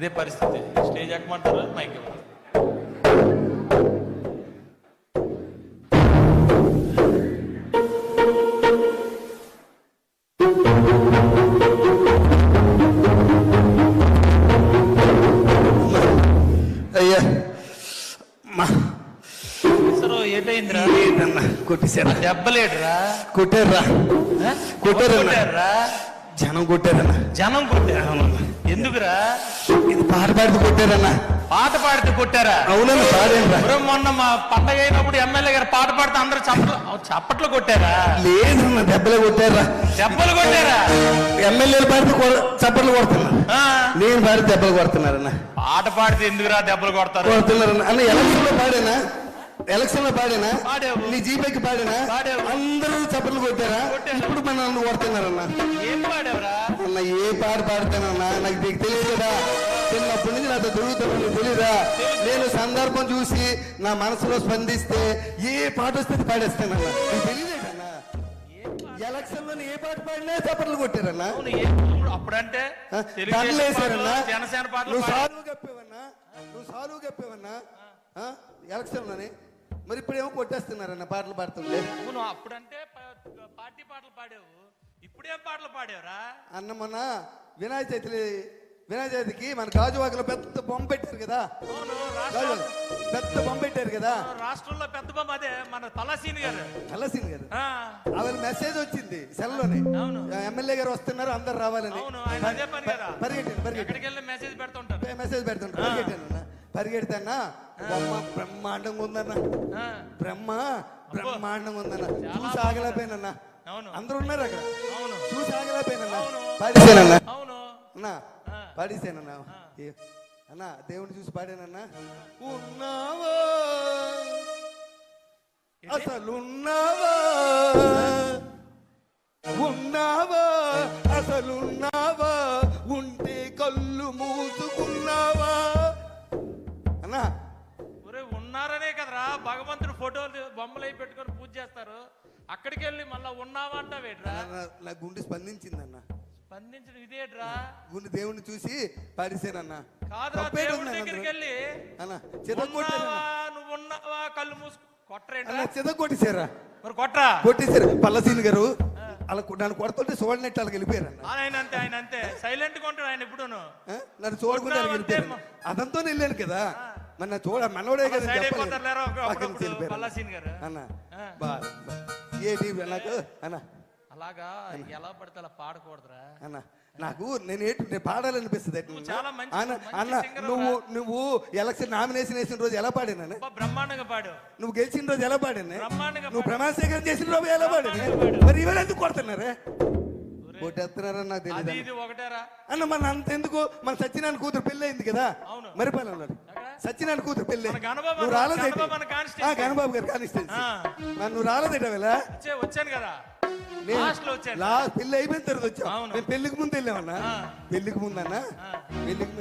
ఇదే పరిస్థితి. Stage ఎక్కమంటారు, mic ఇవ్వాలి. అయ్యా ఏటైందిరా? కొట్టేశారా? దెబ్బలేడురా? కొట్టారా? కొట్టారా? జనం కొట్టారన్నా. జనం కొట్టారా? ఎందుకురా? ఇది పాట పాడితే కొట్టారన్నా. పాట పాడితే కొట్టారా? అవునన్నా, పాడేనరా. మొన్న మా పండగ అయినప్పుడు ఎమ్మెల్యే గారు పాట పాడితే అందరూ చప్పట్లు కొట్టారా? లేదన్నా, దెబ్బలే కొట్టారా. దెబ్బలు కొట్టారా? ఎమ్మెల్యేలు పాడితే చప్పట్లు కొడుతున్నా, నేను పాడితే దెబ్బలు కొడుతున్నారన్నా. పాట పాడితే ఎందుకురా దెబ్బలు కొడుతున్నారన్నా? అన్న ఎలక్షన్ లో పాడేనా? నీ జీపేకి పాడేనా? అందరూ చప్పట్లు కొట్టారా? ఇప్పుడు మన నన్ను కొడుతున్నారన్నా. ఏం పాడేవరా అన్న? ఏ పాట పాడతానన్నా? నాకు తెలియదు కదా, చిన్నప్పటి నుంచి నాతో దొరుకుతాను, తెలీదా? నేను సందర్భం చూసి నా మనసులో స్పందిస్తే ఏ పాట వస్తే పాడేస్తానన్నా. నీకు తెలియదేటన్నా? ఎలక్షన్ లో ఏ పాట పాడినా చప్పట్లు కొట్టారన్నా. అప్పుడంటే జనసేన పాటలు నువ్వు సాలువు కప్పేవన్నా ఎలక్షన్ లోనే. మరి ఇప్పుడేమో కొట్టేస్తున్నారన్న పాటలు పాడుతుంటే. నువ్వు అప్పుడంటే పార్టీ పాటలు పాడావు, ఇప్పుడేం పాటలు పాడావురా? అన్న మొన్న వినాయక చవితికి మన గాజువాకలో పెద్ద బొమ్మ పెట్టారు కదా. పెద్ద బొమ్మ పెట్టారు కదా రాష్ట్రంలో. పెద్ద బొమ్మ అదే మన తలసీని గారు. ఆవిడ మెసేజ్ వచ్చింది సెల్లోనే, ఎమ్మెల్యే గారు వస్తున్నారు, అందరు రావాలని. పరిగెట్టి మెసేజ్ పెడుతుంటారు. పరిగెడతానా బొమ్మ బ్రహ్మాండంగా ఉందన్న. బ్రహ్మాండంగా ఉందన్న. చూసి ఆగలేకపోయినన్నా. అందరూ ఉన్నారు అక్కడ, చూసి ఆగలేకపోయినన్నా. పాడేసానన్నా. అన్నా దేవుని చూసి పాడానన్నా. ఉన్నావా అసలున్నావా, ఉన్నావా అసలున్నావా, ఉంటే కళ్ళు మూసుకున్నావా అన్నా. ఉన్నారనే కదరా భగవంతుడు ఫోటోలు బొమ్మలు అయి పెట్టుకొని పూజ చేస్తారు. అక్కడికి వెళ్ళి మళ్ళా ఉన్నావా అంటావేట్రా? నా గుండె స్పందించిందన్న. స్పందించడం ఇదేట్రా? గుండె దేవుణ్ణి చూసి పాడేసానన్నా. కాదురా, దేవుడి దగ్గరికి వెళ్ళి నువ్వు ఉన్నావా కళ్ళు మూసుకు కొట్టరేంట్రా? కొట్టేశారా? మరి కొట్టరా? కొట్టేశారు. పల్లసీని గారు అలా నన్ను కొడుతుంటే చూడనట్టు వాళ్ళకి వెళ్ళిపోయారు. ఆయన అంతే సైలెంట్ గా ఉంటాడు ఆయన. ఇప్పుడు నన్ను చూడకుండా వెళ్ళిపోయారు. అదంతో వెళ్ళాను కదా, మన చూడ మనోడే కదా అన్న. ఏంటి నాకు అన్న? అలాగా ఎలా పడితే అలా పాడకూడదురా అన్న. నాకు నేను పాడాలనిపిస్తుంది అన్న. నువ్వు ఎలక్షన్ నామినేషన్ వేసిన రోజు ఎలా పాడినా? బ్రహ్మాండంగా పాడు. నువ్వు గెలిచిన రోజు ఎలా పాడినా? నువ్వు ప్రమాణ స్వీకారం చేసిన రోజు ఎలా పాడినా? మరి ఇవాళ ఎందుకు కొడుతున్నారే? కొట్టేస్తున్నారని నాకు తెలియదు అన్న. మన అంత ఎందుకు? మన సత్యనారాయణ కూతురు పెళ్లి అయింది కదా మరిపాలెంలో. సత్యనారాయణ కూతురు పెళ్లి నువ్వు రాలేదు. గణబాబు గారు కానిస్టెన్సీ. నువ్వు రాలేదేట వచ్చాను కదా. పెళ్లి అయిపోయిన తర్వాత వచ్చావు. నేను పెళ్లికి ముందు వెళ్ళామన్నా. పెళ్లికి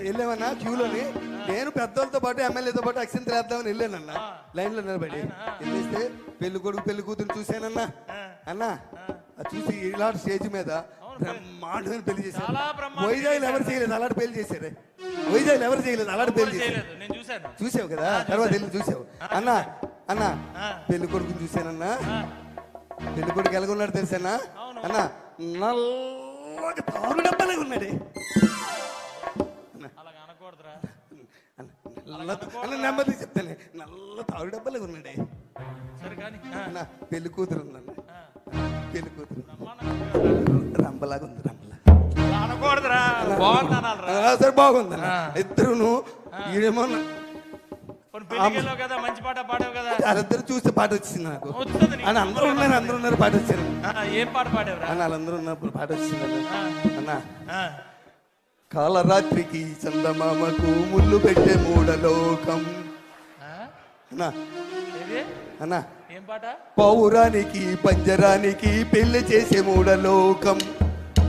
వెళ్ళామన్నా క్యూలోని. నేను పెద్దోళ్ళతో పాటు ఎమ్మెల్యేతో పాటు అక్షంతలు వేద్దామని వెళ్ళానన్నా. లైన్ లో నిలబడి వెళ్ళేస్తే పెళ్లి కొడుకు పెళ్లి కూతురు చూశానన్నా. అన్నా చూసి ఇలాంటి స్టేజ్ మీద బ్రహ్మాండమైన పెళ్లి చేశారు. వైజాగ్ ఎవరు చేయలేదు అలాంటి పెళ్లి చేశారే. వైజాగ్ ఎవరు చేయలేదు అలాంటి పెళ్లి చేశారు. చూసావు కదా, తర్వాత వెళ్ళి చూసావు అన్నా. పెళ్లి కొడుకుని చూశానన్నా. పెళ్లి కొడుకు ఎలాగున్నాడు తెలుసానా అన్నా? నల్లగా తారు డబ్బాలే ఉన్నాడే. నెమ్మది చెప్తానే, నల్ల తారు డబ్బాలే ఉన్నాడే అన్నా. పెళ్లి కూతురు ఉందన్న. పెళ్లి కూతురు రంబలాగా ఉంది. సరే బాగుందన్న. ఇద్దరును ఈడేమో వాళ్ళిద్దరు చూస్తే పాట వచ్చింది నాకు. అందరూ ఉన్నారు పాట వచ్చారు. ఏం పాట పాడారు? వాళ్ళందరూ ఉన్నప్పుడు పాట వచ్చింది అన్న. కాలరాత్రికి చందమామకు ముళ్ళు పెట్టే మూడలోకం అన్న. పౌరానికి పంజరానికి పెళ్లి చేసే మూడలోకం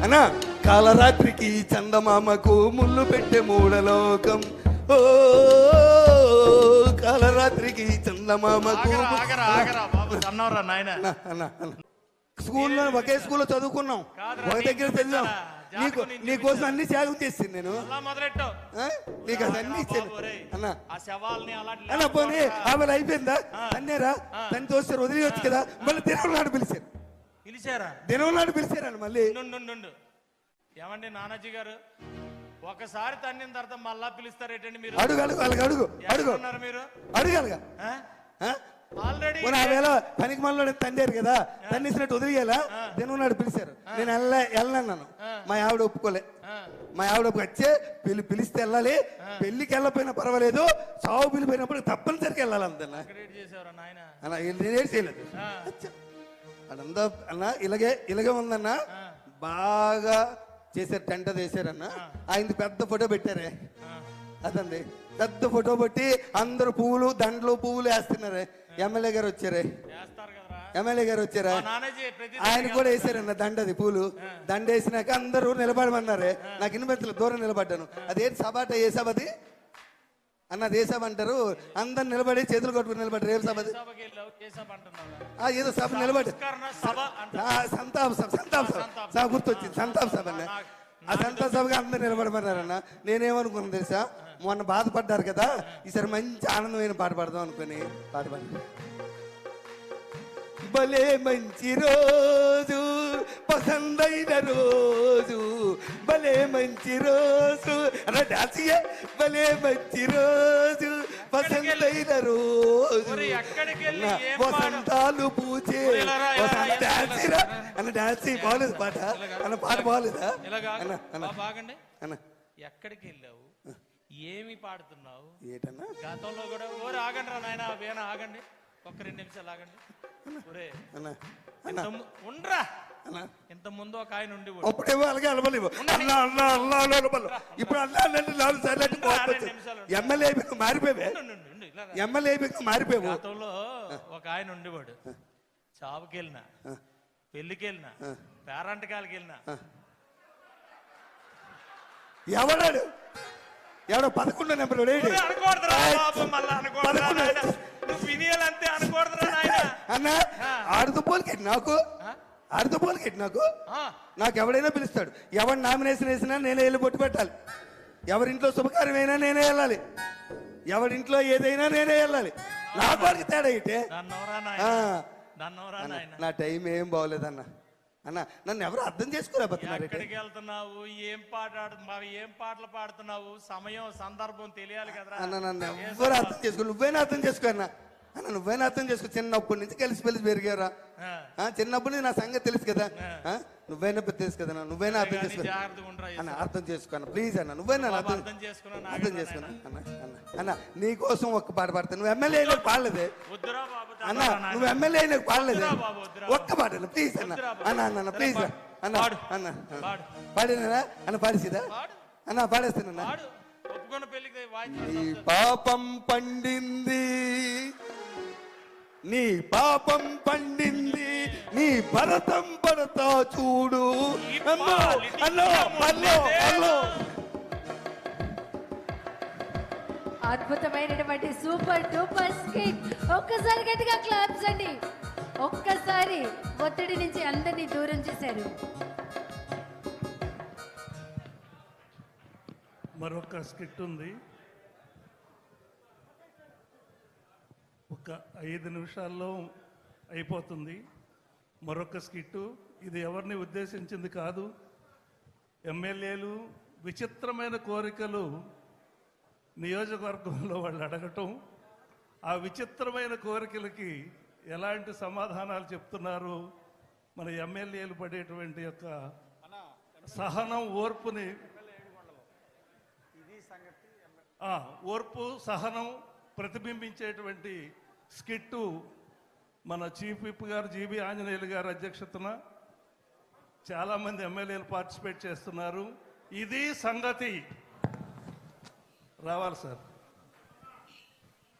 అన్న. కాలరాత్రికి చందమామకు ముళ్ళు పెట్టే మూడలోకం. ఓ కాలరాత్రికి చందమామకు. స్కూల్లో ఒకే స్కూల్లో చదువుకున్నాం, ఒక దగ్గర చదివాం. జాతకం నేను నీకోసం అన్ని త్యాగం చేసింది నేను అలా మొదలెట్టావు ఆ? నీకు అది అన్ని ఇచ్చాను బాబు, ఒరేయ్, అన్న ఆ శవాల్ని అలాంటి అన్న పోనీ లేకపోతే ఆమె అయిపోయిందా అన్నేరా తను తోస్తారు వదిలేయచ్చు కదా మళ్ళీ దినం నాడు పిలిచారు పిలిచారా దినం నాడు పిలిచారని మళ్ళీ నుండు ఏమండి నానాజీ గారు ఒకసారి తన్నిన తర్వాత మళ్ళా పిలుస్తారేటండి మీరు అడుగు అడుగు అలాగ అడుగు అడుగు ఉన్నారు మీరు అడుగాలుగా ఆల్రెడీ ఆ వేళ పనికి మనలో తండారు కదా తన్నిసినట్టు వదిలేయాలా దినం నాడు పిలిచారు నేను వెళ్ళన్నాను మా ఆవిడ ఒప్పుకోలే మా ఆవిడ వచ్చే పిలిస్తే వెళ్ళాలి పెళ్లికి వెళ్ళకపోయినా పర్వాలేదు సాగు పిలిపోయినప్పుడు తప్పనిసరిగా వెళ్ళాలి అంతన్నా చేసేవారా నాయన అలా నేనేం చేయలేదు అదంతా అన్న ఇలాగే ఉందన్న బాగా చేశారు టెంట చేశారన్న ఆయనది పెద్ద ఫోటో పెట్టారే అదండి పెద్ద ఫోటో పెట్టి అందరు పువ్వులు దండలు పువ్వులు వేస్తున్నారే ఎమ్మెల్యే గారు వచ్చారే చేస్తారు కదరా ఎమ్మెల్యే గారు వచ్చారా నానాజీ ప్రతి ఆయన కూడా వేసారన్న దండది పూలు దండ వేసినాక అందరూ నిలబడమన్నారే నాకు ఇన్వెంతలు దూరం నిలబడ్డాను అదేంటి సభ ఏ సభది అన్నది ఏ సభ అంటారు అందరు నిలబడి చేతులు కొట్టుకుని నిలబడ్డారు ఏం సభది సభకి వెళ్ళావు ఏ సభ అంటున్నావు ఏదో సభ నిలబడి సభ సంతాప సభ గుర్తొచ్చింది సంతాప సభ అన్న ఆ సంతాప సభగా అందరు నిలబడమన్నారన్న నేనేమనుకున్నాను తెలుసా మొన్న బాధపడ్డారు కదా ఈసారి మంచి ఆనందమైన పాట పాడదాం అనుకుని పాట పాడాను భలే మంచి రోజు పసందైన రోజు భలే మంచి రోజు అలా డాన్స్ భలే మంచి రోజు పసందైన రోజు ఎక్కడికి వెళ్ళి ఏం వసంతాలు పూచే డాన్స్ అన్న డాన్స్ బాగలేదు పాట అన్న పాట బాగలేదా అన్న అన్న బాగండి అన్న ఎక్కడికి వెళ్ళావు ఏమి పాడుతున్నావు ఏటన్నా గతంలో కూడా ఓరే ఆగండి రా నాయన వేణ ఆగండి ఒక్క 2 నిమిషాలు ఆగండి ఒరే అన్న అన్న ఉండరా అన్న ఇంత ముందు ఒక ఆయన ఉండి అప్పుడేమో అలాగే అలవలేవు అన్నా అన్నా అన్నా అలవలు ఇప్పుడు అన్నా అంటే 4 సార్లు అంటే ఎమ్మెల్యే అయిపోయి మారిపోయావే ఎమ్మెల్యే అయిపోయి మారిపోయావు గతంలో ఒక ఆయన ఉండేవాడు చావుకి వెళ్ళినా పెళ్లికి వెళ్ళినా పేరంటకాలకి వెళ్ళినా ఎవడాడు ఎవడో 11 నెంబర్ అన్న ఆడుతుపోలికెట్టి నాకు నాకు ఎవడైనా పిలుస్తాడు ఎవరు నామినేషన్ వేసినా నేనే వెళ్ళి బొట్టు పెట్టాలి ఎవరింట్లో శుభకార్యం అయినా నేనే వెళ్ళాలి ఎవరింట్లో ఏదైనా నేనే వెళ్ళాలి నాకు వాడికి తేడా అయితే నా టైం ఏం బాగోలేదన్న అన్న నన్ను ఎవరు అర్థం చేసుకోలేకపోతున్నారు ఎక్కడికి వెళ్తున్నావు ఏం పాటలు పాడుతున్నావు సమయం సందర్భం తెలియాలి కదా అన్న నన్ను ఎవరు అర్థం చేసుకో నువ్వైనా అర్థం చేసుకో అన్న అన్న నువ్వైనా అర్థం చేసుకో చిన్నప్పటి నుంచి కలిసి పెరిగారా చిన్నప్పటి నుంచి నా సంగతి తెలుసు కదా నువ్వైనా తెలుసు కదా నువ్వైనా అర్థం చేసుకో అన్న అర్థం చేసుకో అన్న ప్లీజ్ అన్న నువ్వైనా అర్థం చేసుకున్నా అన్న అన్న నీ కోసం ఒక్క పాట పాడతా నువ్వు ఎమ్మెల్యే అయినా పాడలేదే అన్న నువ్వు ఎమ్మెల్యే అయినా పాడలేదే ఒక్క పాట అన్న ప్లీజ్ అన్న అన్న అన్న ప్లీజ్ అన్న అన్న పాడినా అన్న పాడిసిదా అన్న పాడేస్తానన్నా నీ పాపం పండింది నీ పాపం పండింది నీ భరతం పడతా చూడు అద్భుతమైనటువంటి సూపర్ డూపర్ స్కిట్ ఒక్కసారి గట్టిగా క్లాప్స్ అండి ఒక్కసారి ఒత్తిడి నుంచి అందరినీ దూరం చేశారు మరొక స్కిట్ ఉంది ఒక 5 నిమిషాల్లో అయిపోతుంది మరొక స్కిట్టు ఇది ఎవరిని ఉద్దేశించింది కాదు ఎమ్మెల్యేలు విచిత్రమైన కోరికలు నియోజకవర్గంలో వాళ్ళు అడగటం ఆ విచిత్రమైన కోరికలకి ఎలాంటి సమాధానాలు చెప్తున్నారు మన ఎమ్మెల్యేలు పడేటువంటి యొక్క సహనం ఓర్పుని ఓర్పు సహనం ప్రతిబింబించేటువంటి స్కిట్టు మన చీఫ్ విప్ గారు జీబీ ఆంజనేయులు గారు అధ్యక్షతన చాలామంది ఎమ్మెల్యేలు పార్టిసిపేట్ చేస్తున్నారు ఇది సంగతి రావాలి సార్